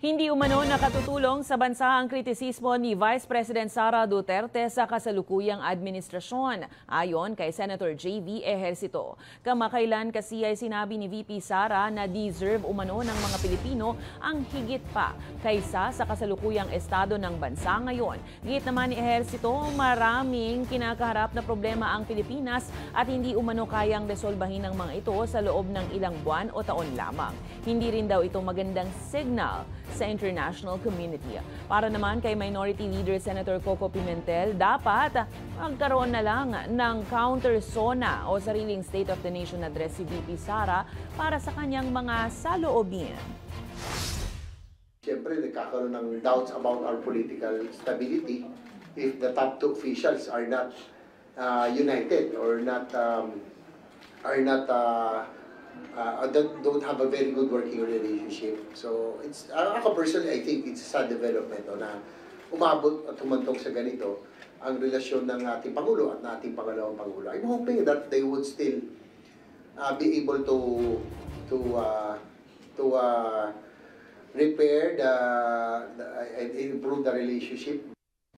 Hindi umano nakatutulong sa bansa ang kritisismo ni Vice President Sara Duterte sa kasalukuyang administrasyon, ayon kay Senator J.V. Ejercito. Kamakailan kasi ay sinabi ni VP Sara na deserve umano ng mga Pilipino ang higit pa kaysa sa kasalukuyang estado ng bansa ngayon. Git naman ni Ejercito, maraming kinakaharap na problema ang Pilipinas at hindi umano kayang resolbahin ng mga ito sa loob ng ilang buwan o taon lamang. Hindi rin daw ito magandang signal sa international community. Para naman kay Minority Leader Senator Coco Pimentel, dapat magkaroon na lang ng counter-SONA o sariling State of the Nation address si VP Sara para sa kanyang mga saloobin. Siyempre, nagkakaroon ng doubts about our political stability if the top two officials are not united or don't have a very good working relationship. So, ako personally, I think it's a sad development na umabot at humantong sa ganito ang relasyon ng ating Pangulo at ng ating pangalawang Pangulo. I'm hoping that they would still be able to repair and improve the relationship